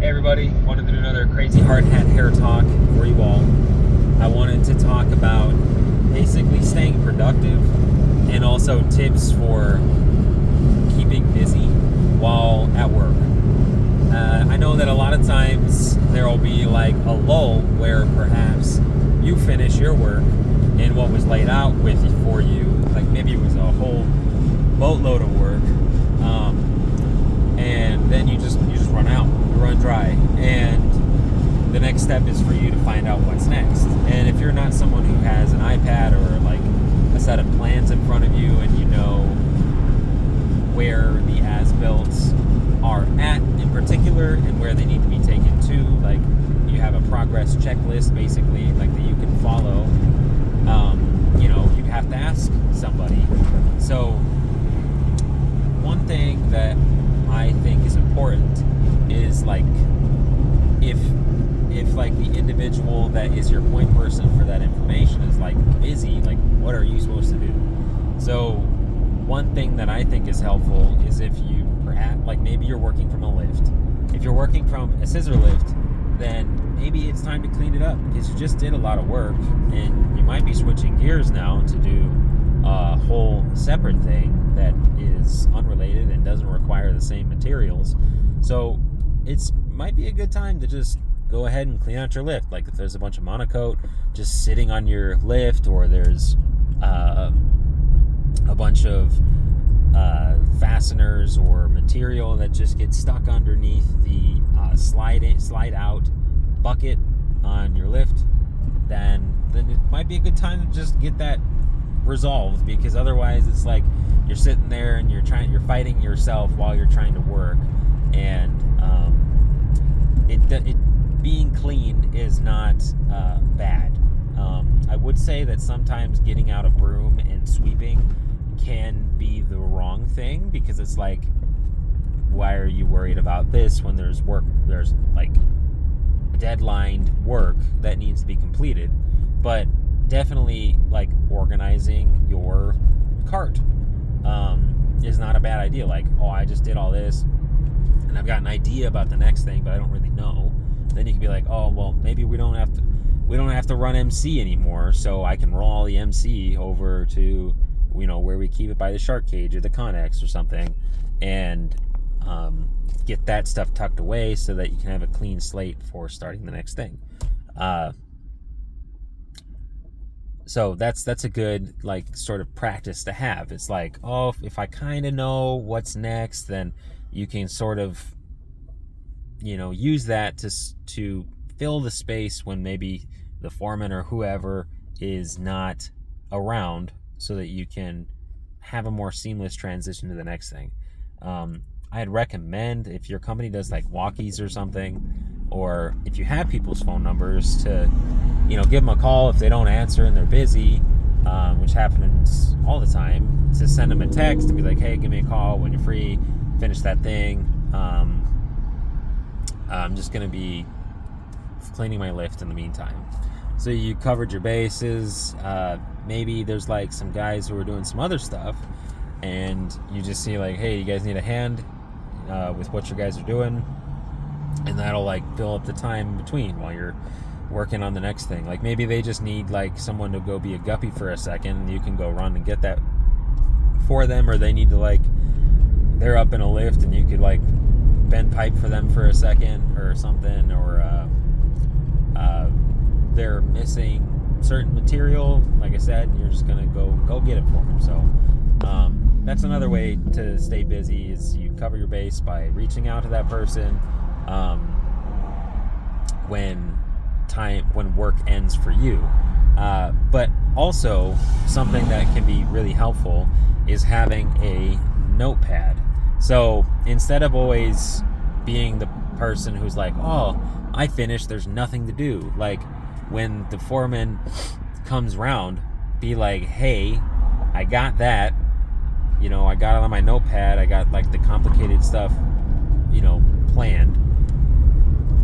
Hey everybody, wanted to do another crazy hard hat hair talk for you all. I wanted to talk about basically staying productive and also tips for keeping busy while at work. I know that a lot of times there will be like a lull where perhaps you finish your work and what was laid out for you, like maybe it was a whole boatload of work, and then you just run out, you run dry, and the next step is for you to find out what's next. And if you're not someone who has an iPad or like a set of plans in front of you and you know where the as-builts are at in particular and where they need to be taken to, like you have a progress checklist basically like that you can follow, you have to ask somebody. So one thing that I think is important is like if like the individual that is your point person for that information is like busy, like what are you supposed to do? So one thing that I think is helpful is if you perhaps, like maybe you're working from a lift. If you're working from a scissor lift, then maybe it's time to clean it up because you just did a lot of work and you might be switching gears now to do a whole separate thing that is unrelated and doesn't require the same materials. So it's might be a good time to just go ahead and clean out your lift. Like if there's a bunch of monocoat just sitting on your lift, or there's a bunch of fasteners or material that just gets stuck underneath the slide out bucket on your lift, then it might be a good time to just get that resolved, because otherwise it's like you're sitting there and you're fighting yourself while you're trying to work, and it being clean is not bad. I would say that sometimes getting out a broom and sweeping can be the wrong thing, because it's like, why are you worried about this when there's like deadlined work that needs to be completed? But definitely like organizing your cart is not a bad idea. Like, oh, I just did all this and I've got an idea about the next thing, but I don't really know. Then you can be like, oh, well, maybe we don't have to run MC anymore, so I can roll all the MC over to where we keep it by the shark cage or the Connex or something, and get that stuff tucked away so that you can have a clean slate for starting the next thing. So that's a good like sort of practice to have. It's like, oh, if I kind of know what's next, then you can sort of use that to fill the space when maybe the foreman or whoever is not around, so that you can have a more seamless transition to the next thing. I'd recommend, if your company does like walkies or something, or if you have people's phone numbers, to give them a call if they don't answer and they're busy, which happens all the time, to send them a text and be like, hey, give me a call when you're free, finish that thing. I'm just going to be cleaning my lift in the meantime. So you covered your bases. Maybe there's like some guys who are doing some other stuff, and you just see like, hey, you guys need a hand with what you guys are doing, and that'll like fill up the time between while you're working on the next thing. Like maybe they just need like someone to go be a guppy for a second, and you can go run and get that for them, or they need to like, they're up in a lift and you could like bend pipe for them for a second or something, or they're missing certain material, like I said, and you're just gonna go get it for them. So that's another way to stay busy, is you cover your base by reaching out to that person when work ends for you. But also something that can be really helpful is having a notepad. So instead of always being the person who's like, oh, I finished, there's nothing to do, like when the foreman comes round, be like, hey, I got that, I got it on my notepad, I got like the complicated stuff planned,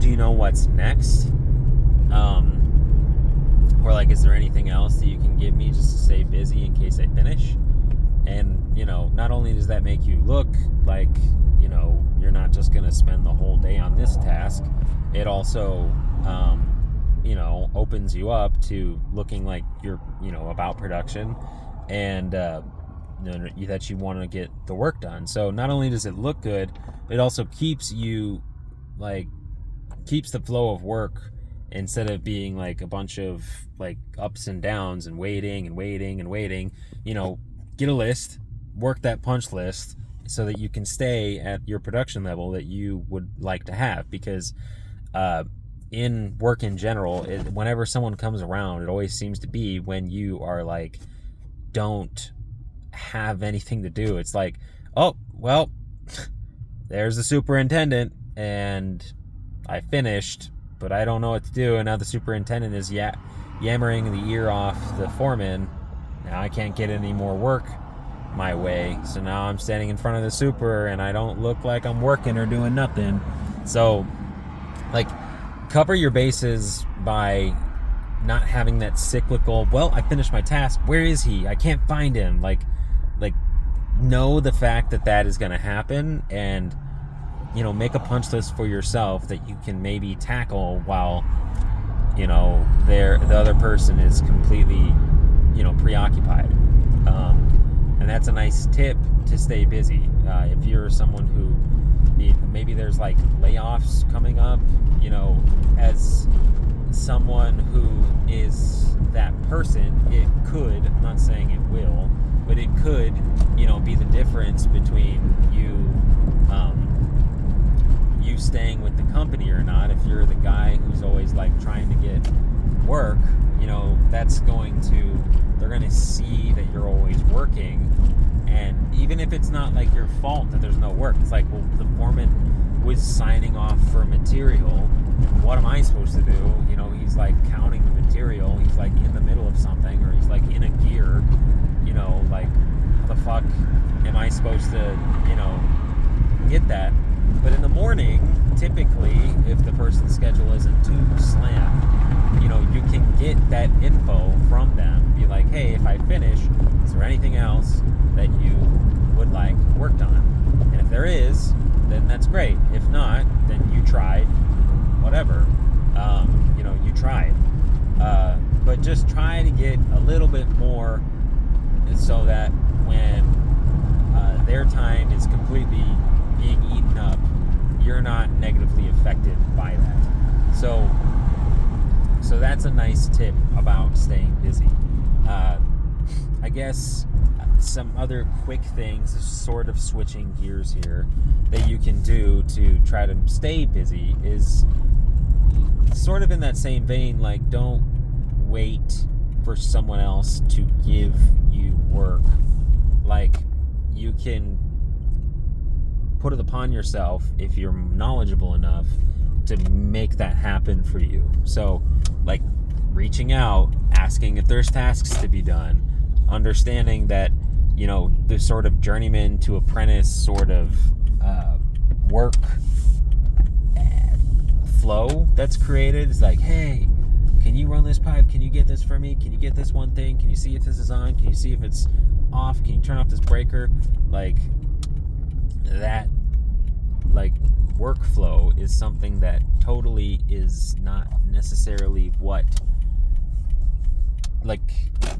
do you know what's next? Or like, is there anything else that you can give me just to stay busy in case I finish? And not only does that make you look like you're not just going to spend the whole day on this task. It also, opens you up to looking like you're, about production, and that you want to get the work done. So not only does it look good, it also keeps the flow of work, instead of being like a bunch of like ups and downs and waiting. Get a list, work that punch list, so that you can stay at your production level that you would like to have. Because in work in general, whenever someone comes around, it always seems to be when you are like, don't have anything to do. It's like, oh, well, there's the superintendent, and I finished, but I don't know what to do. And now the superintendent is yammering the ear off the foreman. Now I can't get any more work my way. So now I'm standing in front of the super, and I don't look like I'm working or doing nothing. So, like, cover your bases by not having that cyclical, well, I finished my task, where is he? I can't find him. Like know the fact that is going to happen, and make a punch list for yourself that you can maybe tackle while the other person is completely preoccupied. And that's a nice tip to stay busy. If you're someone who maybe there's like layoffs coming up, as someone who is that person, it could, I'm not saying it will, but it could, be the difference between you staying with the company or not. If you're the guy who's always like trying to get work, they're going to see that you're always working. And even if it's not like your fault that there's no work, it's like, well, the foreman was signing off for material. What am I supposed to do? He's like counting the material. He's like in the middle of something, or he's like in a gear. Like, how the fuck am I supposed to, get that? But in the morning, typically, if the person's schedule isn't too slammed, you can get that info from them. Be like, hey, if I finish, is there anything else that you would like worked on? And if there is, then that's great. If not, then you tried, whatever. You tried. But just try to get a little bit more, so that when their time is completely being eaten up, you're not negatively affected by that. So that's a nice tip about staying busy. I guess some other quick things, sort of switching gears here, that you can do to try to stay busy is sort of in that same vein. Like, don't wait for someone else to give you work. Like, you can put it upon yourself, if you're knowledgeable enough, to make that happen for you. So, like, reaching out, asking if there's tasks to be done, understanding that, the sort of journeyman to apprentice sort of work flow that's created. It's like, hey, can you run this pipe? Can you get this for me? Can you get this one thing? Can you see if this is on? Can you see if it's off? Can you turn off this breaker? Like, that, like, workflow is something that totally is not necessarily what, like,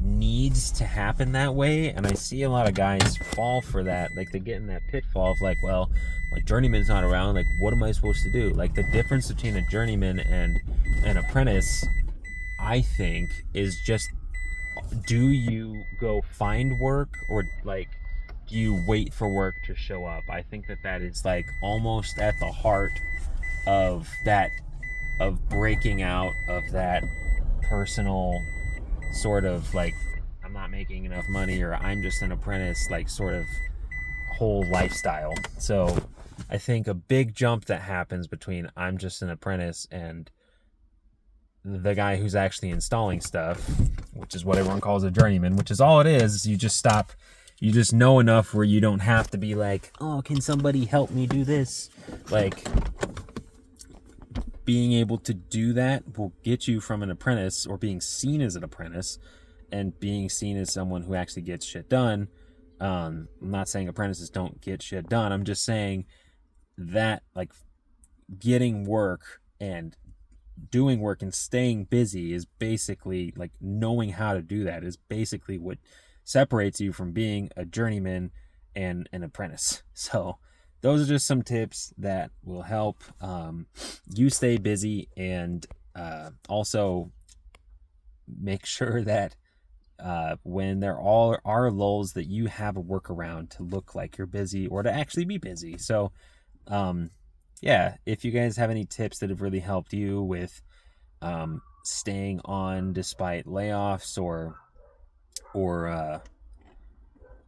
needs to happen that way. And I see a lot of guys fall for that. Like, they get in that pitfall of like, well, my journeyman's not around, like, what am I supposed to do? Like, the difference between a journeyman and an apprentice, I think, is just, do you go find work, or like, do you wait for work to show up? I think that is like almost at the heart of that, of breaking out of that personal sort of like, I'm not making enough money, or I'm just an apprentice, like, sort of whole lifestyle. So I think a big jump that happens between I'm just an apprentice and the guy who's actually installing stuff, which is what everyone calls a journeyman, which is all it is. You just stop, you just know enough where you don't have to be like, oh, can somebody help me do this? Like, being able to do that will get you from an apprentice, or being seen as an apprentice, and being seen as someone who actually gets shit done. I'm not saying apprentices don't get shit done. I'm just saying that, like, getting work and doing work and staying busy is basically, like, knowing how to do that is basically what separates you from being a journeyman and an apprentice. So those are just some tips that will help you stay busy, and also make sure that when there are lulls, that you have a workaround to look like you're busy or to actually be busy. So yeah, if you guys have any tips that have really helped you with staying on despite layoffs, or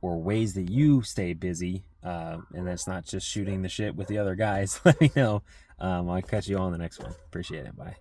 ways that you stay busy, and that's not just shooting the shit with the other guys, let me know. I'll catch you all in the next one. Appreciate it. Bye.